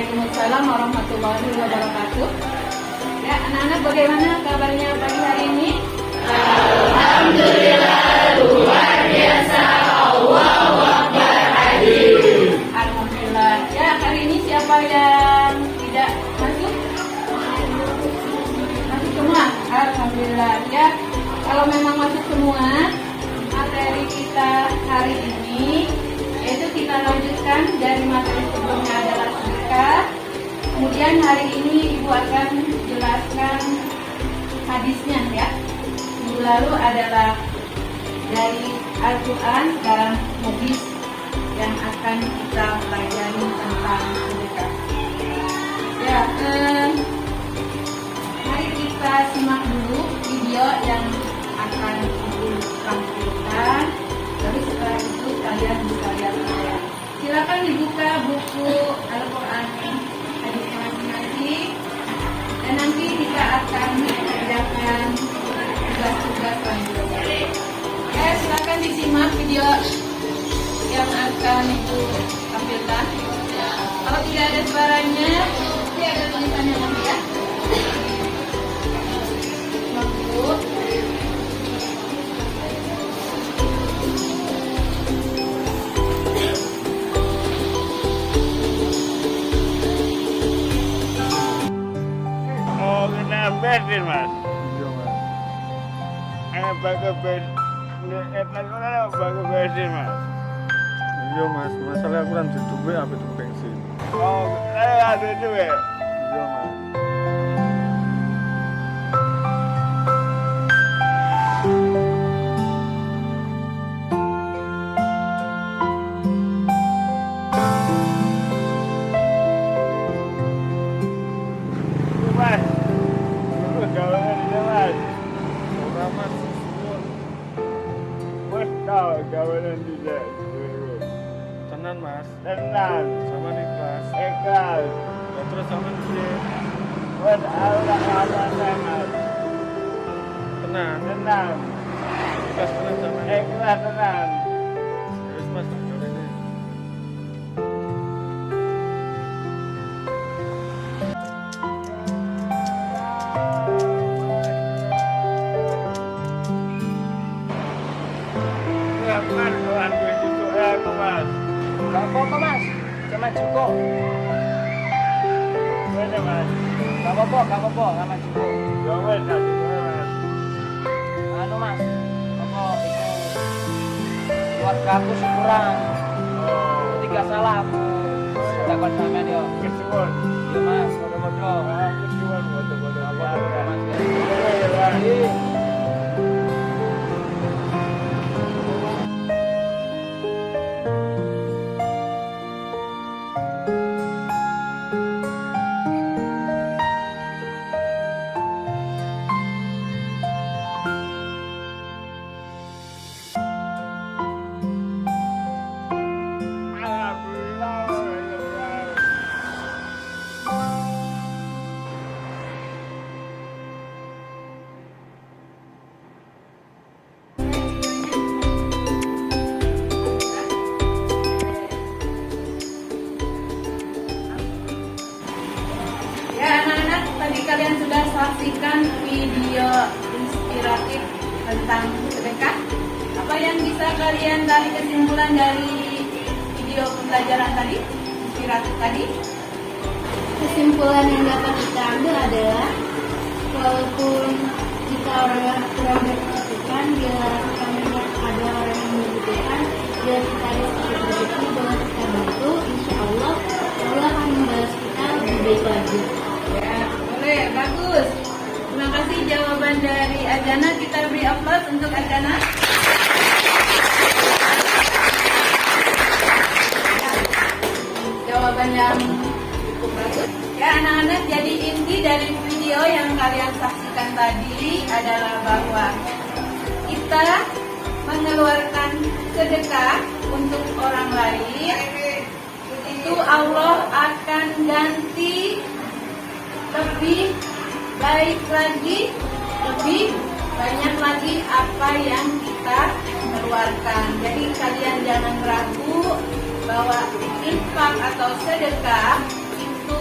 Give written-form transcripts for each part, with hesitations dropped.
Waalaikumsalam warahmatullahi wabarakatuh. Ya, anak-anak bagaimana kabarnya pagi hari ini? Alhamdulillah luar biasa. Allahu Akbar hadir. Alhamdulillah. Ya, hari ini siapa yang tidak masuk? Masuk semua. Alhamdulillah. Ya, kalau memang masuk semua, materi kita hari ini yaitu kita lanjutkan dari materi sebelumnya adalah sedekah. Kemudian hari ini Ibu akan jelaskan hadisnya ya. Minggu lalu adalah dari Al-Quran, sekarang hadis yang akan kita pelajari tentang sedekah. Ya, mari kita simak dulu video yang akan Ibu tampilkan. Terus setelah itu kalian bisa lihat saya. Silakan dibuka buku Al-Quran hadisnya masing-masing. Dan nanti kita akan mengerjakan tugas-tugas selanjutnya. Ya, silakan disimak video yang akan Ibu tampilkan. Kalau tidak ada suaranya, nanti ada tulisannya nanti ya. Maksud. Mau kena bensin mas? Iya mas. Pakai bensin, pakai bensin mas. Iya mas, masalah aku kan duit apa itu bensin. Oh, ada duit. Iya mas. Mas, gawean ini mas. Ora mas, suwun. Mas tahu gawean tidak. Tenan mas, Tenang, sama ikhlas. ikhlas. Ya terus sama sih. Mas Allah mas. Tenan, Tenang, ikhlas tenan sama. ikhlas tenang. Terus mas, tak ini. Silakan Tuhan begitu aku mas. Gak apa-apa mas, sama cukup. Mana mas? Gak apa-apa, sama cukup. Gawean tadi mas. Anu mas, apa itu keluarga aku syukuran. Oh, Ketika salah aku sudah konsamen yo. kesuwun. Iya mas, bodoh-bodoh. Kesuwun bodoh-bodoh. Bodoh-bodoh mas. Iya. Ya anak-anak, tadi kalian sudah saksikan video inspiratif tentang sedekah. Apa yang bisa kalian tarik kesimpulan dari video pembelajaran tadi, inspiratif tadi? Kesimpulan yang dapat kita ambil adalah walaupun jika orang kurang berkecukupan, bila kita melihat ada orang yang membutuhkan dan kita ada sedikit rezeki dengan kita bantu, insya Allah Allah akan membalas kita lebih baik lagi. Ya, boleh, bagus. Terima kasih jawaban dari Ajana. Kita beri aplaus untuk Ajana. Jawaban yang cukup bagus. Ya anak-anak, jadi inti dari video yang kalian saksikan tadi adalah bahwa kita mengeluarkan sedekah untuk orang lain, itu Allah akan ganti lebih baik lagi, lebih banyak lagi apa yang kita keluarkan. Jadi kalian jangan ragu bahwa infak atau sedekah itu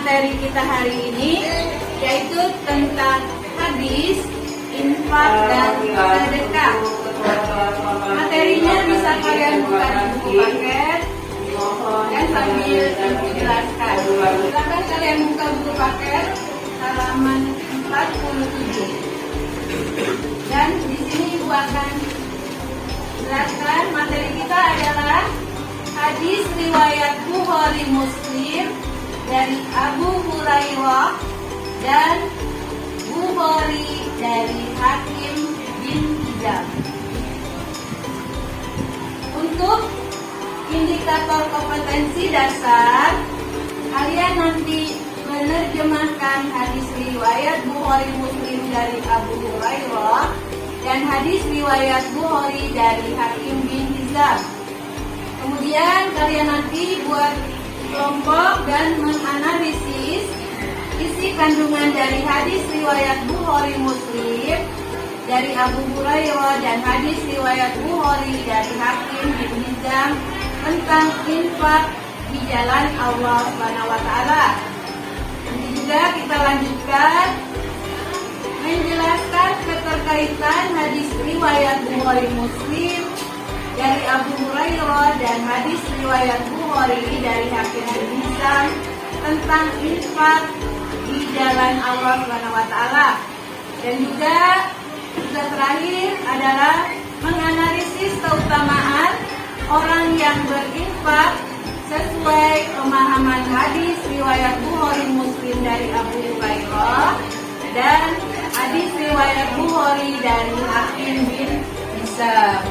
materi kita hari ini, yaitu tentang hadis, infak, dan sedekah. Materinya bisa kalian buka di buku paket dan sambil ibu jelaskan. Silakan kalian buka buku paket halaman 47. Dan di sini ibu akan jelaskan materi kita adalah hadis riwayat Bukhari Muslim dari Abu Hurairah dan Bukhari dari Hakim bin Hizam. Untuk indikator kompetensi dasar, kalian nanti menerjemahkan hadis riwayat Bukhari Muslim dari Abu Hurairah dan hadis riwayat Bukhari dari Hakim bin Hizam. Kemudian kalian nanti buat kelompok dan menganalisis isi kandungan dari hadis riwayat Bukhari Muslim dari Abu Hurairah dan hadis riwayat Bukhari dari Hakim bin Hizam tentang infak di jalan Allah Subhanahu wa taala. Nanti juga kita lanjutkan menjelaskan keterkaitan hadis riwayat Bukhari Muslim dari Abu Hurairah dan hadis riwayat Bukhari dari Hakim bin Hizam tentang infak di jalan Allah Subhanahu wa taala. Dan juga terakhir adalah menganalisis keutamaan orang yang berinfak sesuai pemahaman hadis riwayat Bukhari Muslim dari Abu Hurairah dan hadis riwayat Bukhari dari Hakim bin Hizam.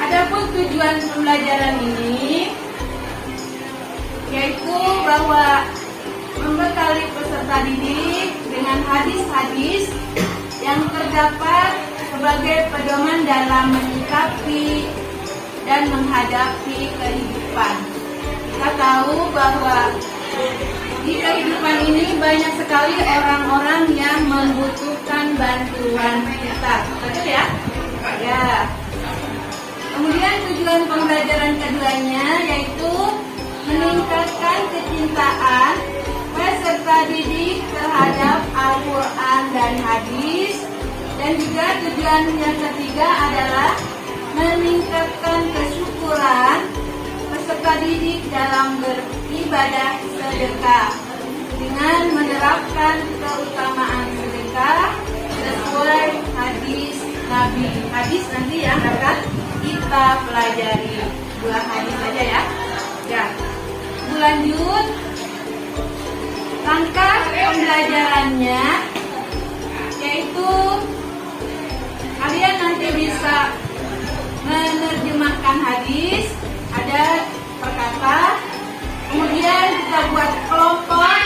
Adapun tujuan pembelajaran ini yaitu bahwa membekali peserta didik dengan hadis-hadis yang terdapat sebagai pedoman dalam menyikapi dan menghadapi kehidupan. Kita tahu bahwa di kehidupan ini banyak sekali orang-orang yang membutuhkan bantuan kita. Betul ya? Ya. Kemudian tujuan pembelajaran keduanya yaitu meningkatkan kecintaan peserta didik terhadap Al-Quran dan hadis. Dan juga tujuan yang ketiga adalah meningkatkan kesyukuran peserta didik dalam beribadah sedekah dengan menerapkan keutamaan sedekah sesuai hadis Nabi. Hadis nanti yang akan kita pelajari, 2 hadis saja ya. Ya, lanjut langkah pembelajarannya yaitu kalian nanti bisa menerjemahkan hadis, ada per kata, kemudian kita buat kelompok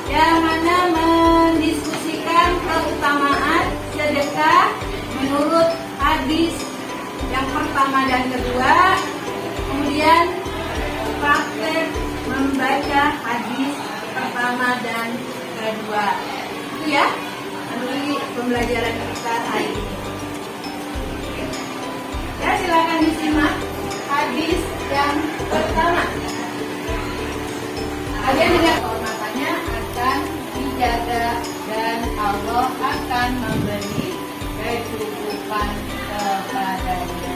yang mana mendiskusikan keutamaan sedekah menurut hadis yang pertama dan kedua, kemudian praktek membaca hadis pertama dan kedua. Itu ya, melalui pembelajaran kita hari ini. Ya, silakan disimak hadis yang pertama. Kalian dengan kehormatannya akan dijaga dan Allah akan memberi kecukupan kepadanya.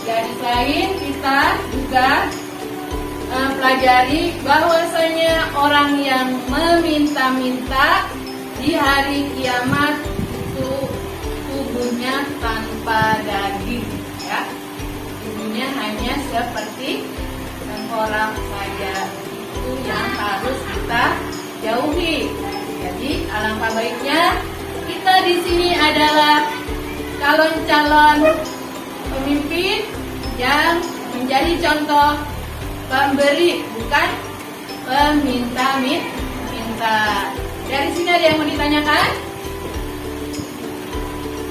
Jadi selain kita juga pelajari bahwasanya orang yang meminta-minta di hari kiamat itu tubuhnya tanpa daging, ya, tubuhnya hanya seperti tengkorak saja. Itu yang harus kita jauhi. Jadi alangkah baiknya kita di sini adalah calon-calon pemimpin yang menjadi contoh pemberi, bukan peminta-minta. Dari sini ada yang mau ditanyakan?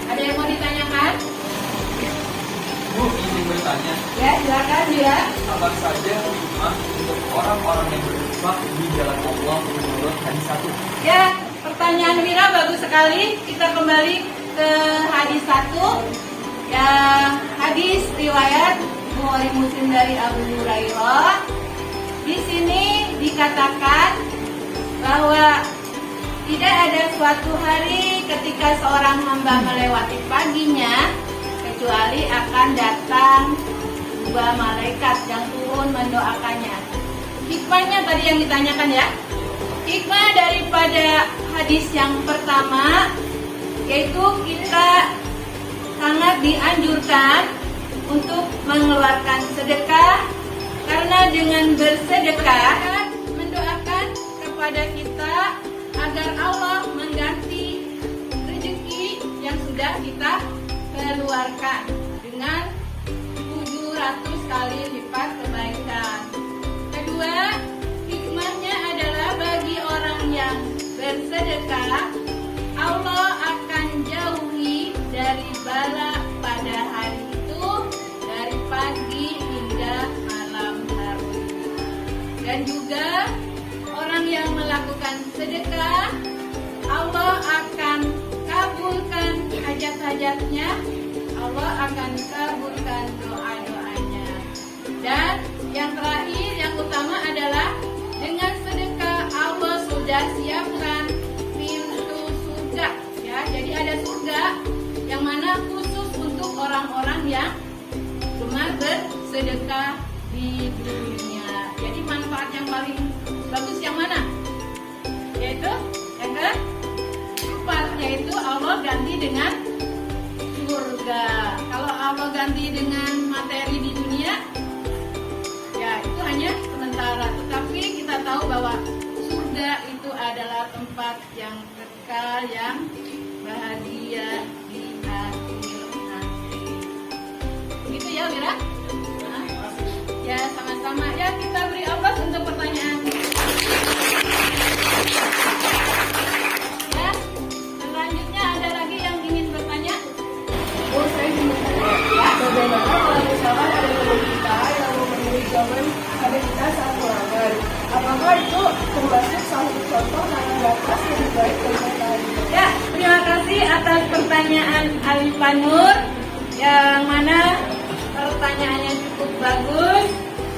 Ada yang mau ditanyakan? Bu, ingin bertanya. Ya, silakan ya. Apa saja hikmah untuk orang-orang yang berinfak di jalan Allah menurut hadis 1? Ya, pertanyaan Wira bagus sekali. Kita kembali ke hadis 1. Ya, hadis riwayat Bukhari Muslim dari Abu Hurairah Di sini dikatakan bahwa tidak ada suatu hari ketika seorang hamba melewati paginya kecuali akan datang dua malaikat yang turun mendoakannya. Hikmahnya tadi yang ditanyakan ya. Hikmah daripada hadis yang pertama yaitu kita sangat dianjurkan untuk mengeluarkan sedekah, karena dengan bersedekah mendoakan kepada kita agar Allah mengganti rezeki yang sudah kita keluarkan dengan 700 kali lipat kebaikan. Kedua, hikmahnya adalah bagi orang yang bersedekah, Allah akan jauhi dari bala pada hari itu dari pagi hingga malam hari. Dan juga orang yang melakukan sedekah, Allah akan kabulkan hajat-hajatnya, Allah akan kabulkan doa-doanya. Dan yang terakhir, yang utama adalah dengan sedekah Allah sudah siapkan pintu surga. Ya, jadi ada surga yang mana khusus untuk orang-orang yang gemar bersedekah di dunia. Jadi manfaat yang paling bagus yang mana? Yaitu yang keempat, yaitu Allah ganti dengan surga. Kalau Allah ganti dengan materi di dunia, ya itu hanya sementara. Tetapi kita tahu bahwa surga itu adalah tempat yang kekal, yang bahagia di akhir nanti. Begitu ya, Wira? Ya, sama-sama. Ya, kita beri aplaus untuk pertanyaan. Ya, selanjutnya ada lagi yang ingin bertanya? Oh, saya ingin bertanya, bagaimana kalau misalkan ada teman kita yang memenuhi zaman ada kita saat ulangan? Apakah itu termasuk satu contoh yang batas lebih baik dari lain? Ya, terima kasih atas pertanyaan Alifah Nur, yang mana pertanyaannya cukup bagus.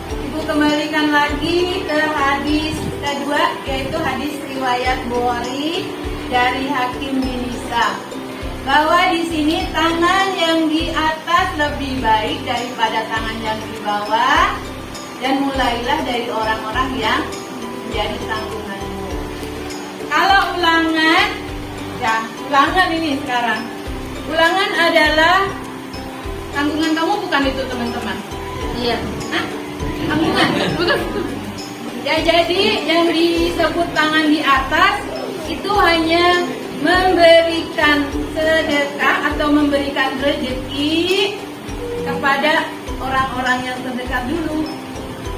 Ibu kembalikan lagi ke hadis kedua, yaitu hadis riwayat Bukhari dari Hakim bin Hizam, bahwa di sini tangan yang di atas lebih baik daripada tangan yang di bawah, dan mulailah dari orang-orang yang menjadi tanggunganmu. Kalau ulangan, ya ulangan ini sekarang. Ulangan adalah tanggungan kamu, bukan itu teman-teman. Iya. Hah? Tanggungan, bukan. Ya, jadi yang disebut tangan di atas itu hanya memberikan sedekah atau memberikan rezeki kepada orang-orang yang terdekat dulu,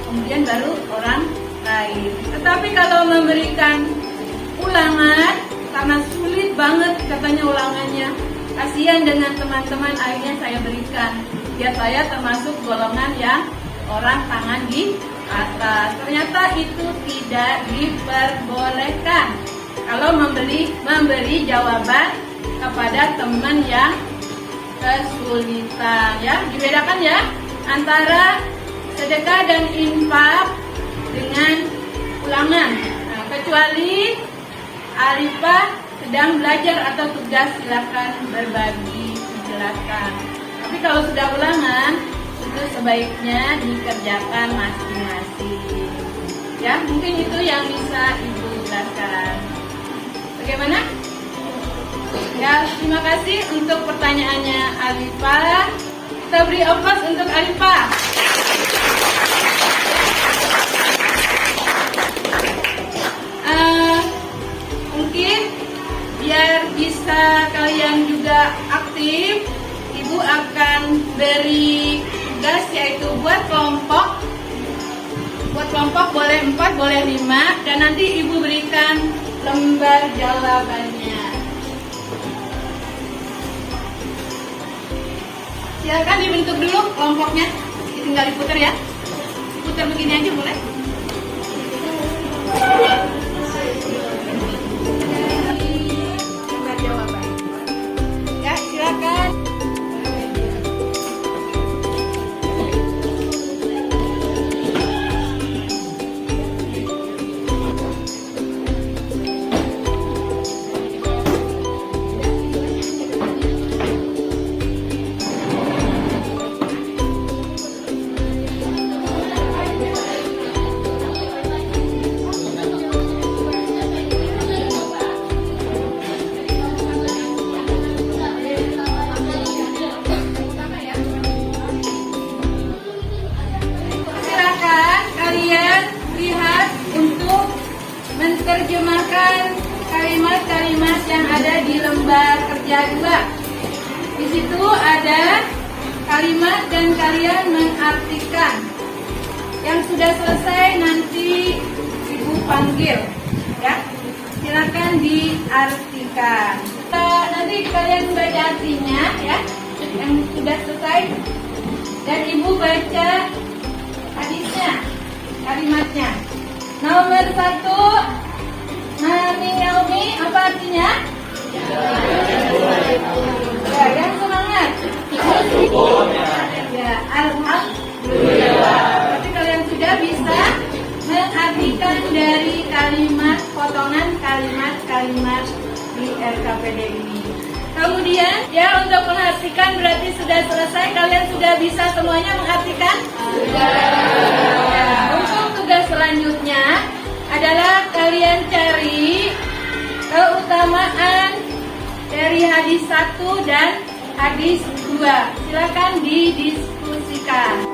kemudian baru orang lain. Tetapi kalau memberikan ulangan, karena sulit banget katanya ulangannya, kasihan dengan teman-teman, akhirnya saya berikan. Ya, saya termasuk golongan yang orang tangan di atas. Ternyata itu tidak diperbolehkan kalau memberi jawaban kepada teman yang kesulitan. Ya, dibedakan ya antara sedekah dan infak dengan ulangan. Nah, kecuali Alifah sedang belajar atau tugas, silakan berbagi, dijelaskan. Tapi kalau sudah ulangan, itu sebaiknya dikerjakan masing-masing. Ya, mungkin itu yang bisa Ibu jelaskan. Bagaimana? Ya, terima kasih untuk pertanyaannya Alifah. Kita beri aplaus untuk Alifah. Mungkin biar bisa kalian juga aktif, Ibu akan beri tugas, yaitu buat kelompok. Buat kelompok boleh 4, boleh 5, dan nanti Ibu berikan lembar jawabannya. Silakan dibentuk dulu kelompoknya, tinggal diputar ya. Putar begini aja boleh. Lembar jawaban. Ya, silakan. kalimat yang ada di lembar kerja 2. Di situ ada kalimat dan kalian mengartikan. Yang sudah selesai nanti Ibu panggil, ya. Silakan diartikan. Nanti kalian baca artinya, ya. Yang sudah selesai, dan Ibu baca hadisnya, kalimatnya. Nomor 1, Mami Yaumi, apa artinya? Ya, yang semangat. Ya, alhamdulillah. Berarti kalian sudah bisa mengartikan dari kalimat potongan kalimat-kalimat di RKPD ini. Kemudian, ya, untuk mengartikan berarti sudah selesai. Kalian sudah bisa semuanya mengartikan? Sudah. Ya, untuk tugas selanjutnya adalah kalian cari keutamaan dari hadis 1 dan hadis 2. Silakan didiskusikan.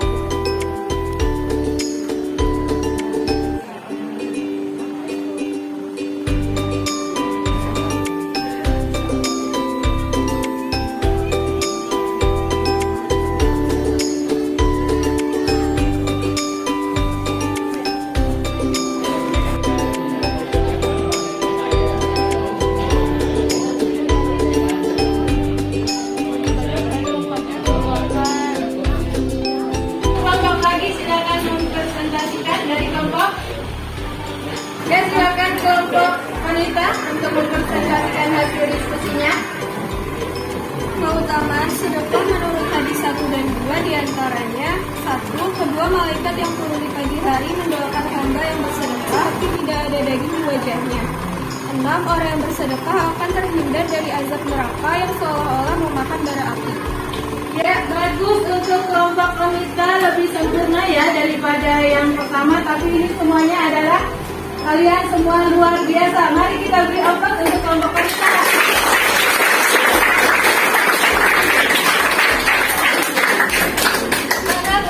Kelompok lagi silakan mempresentasikan dari kelompok. Ya, silakan kelompok wanita untuk mempresentasikan hasil diskusinya. Keutamaan sedekah menurut hadis 1 dan 2 diantaranya: 1. Kedua malaikat yang turun di pagi hari mendoakan hamba yang bersedekah tapi tidak ada daging di wajahnya. 6. Orang yang bersedekah akan terhindar dari azab neraka yang seolah-olah memakan bara api. Ya, bagus untuk kelompok wanita, lebih sempurna ya daripada yang pertama. Tapi ini semuanya adalah kalian semua luar biasa. Mari kita beri aplaus untuk kelompok wanita.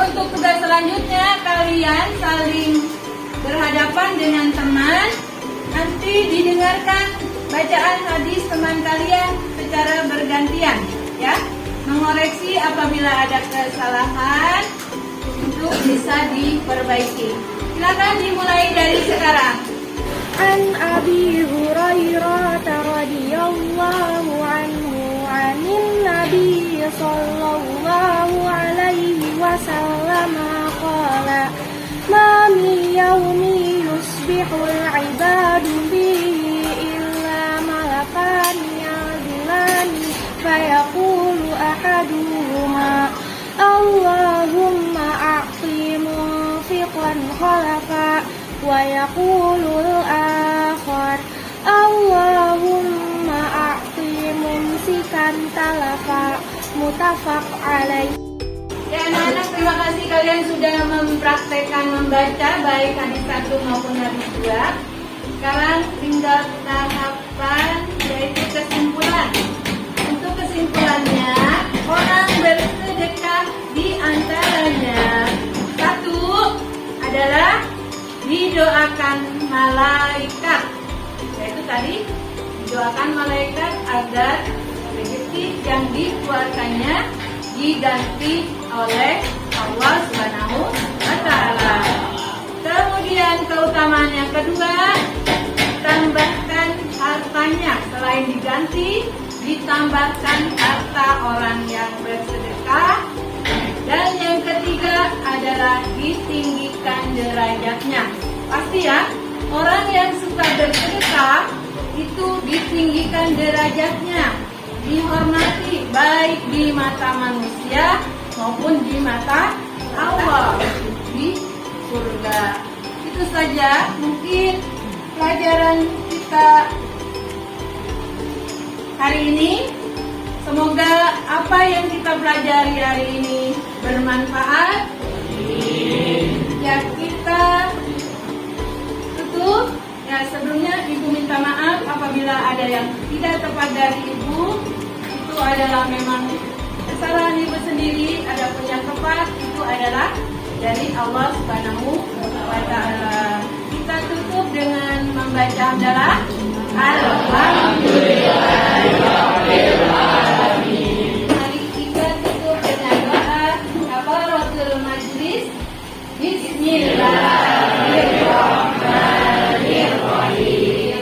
Untuk tugas selanjutnya kalian saling berhadapan dengan teman. Nanti didengarkan bacaan hadis teman kalian secara bergantian, ya. Mengoreksi apabila ada kesalahan untuk bisa diperbaiki. Silakan dimulai dari sekarang. An Abi Hurairah radhiyallahu anhu 'anil Nabi sallallahu alaihi wasallam qala ma min yawmin yusbihul 'ibadu fihi illa malakan ya'dilani fayaqulu ahaduhuma Allahumma a'ti munfiqan khalafa wa yaqulul akhar Allahumma a'ti mumsikan talafa. Muttafaq alaih. Ya, anak-anak, terima kasih kalian sudah mempraktekkan membaca baik hadis 1 maupun hadis 2. Sekarang tinggal tahapan yaitu kesimpulan. Untuk kesimpulannya, orang bersedekah di antaranya: 1 adalah didoakan malaikat, yaitu tadi didoakan malaikat agar rezeki yang dikeluarkannya diganti oleh Allah Subhanahu wa Ta'ala. Kemudian keutamaan yang kedua, tambahkan hartanya, selain diganti, ditambahkan harta orang yang bersedekah. Dan yang ketiga adalah ditinggikan derajatnya. Pasti ya, orang yang suka bersedekah itu ditinggikan derajatnya, dihormati baik di mata manusia maupun di mata Allah di surga. Itu saja mungkin pelajaran kita hari ini. Semoga apa yang kita pelajari hari ini bermanfaat. Ya, kita tutup. Ya, sebelumnya Ibu minta maaf apabila ada yang tidak tepat dari Ibu. Itu adalah memang kesalahan Ibu sendiri. Adapun yang tepat itu adalah dari Allah Subhanahu wa Ta'ala. Kita tutup dengan membaca hamdalah. Mari kita tutup dengan doa kafaratul majlis. Bismillahirrahmanirrahim.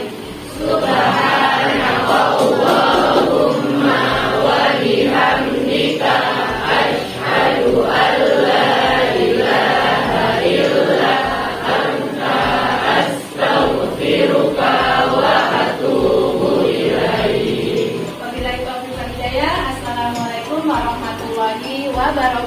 Subhanakallahumma wa bihamdika asyhadu an la ilaha illa anta astaghfiruka wa atubu ilaik. Wabillahi taufiq wal hidayah. Assalamualaikum warahmatullahi wabarakatuh.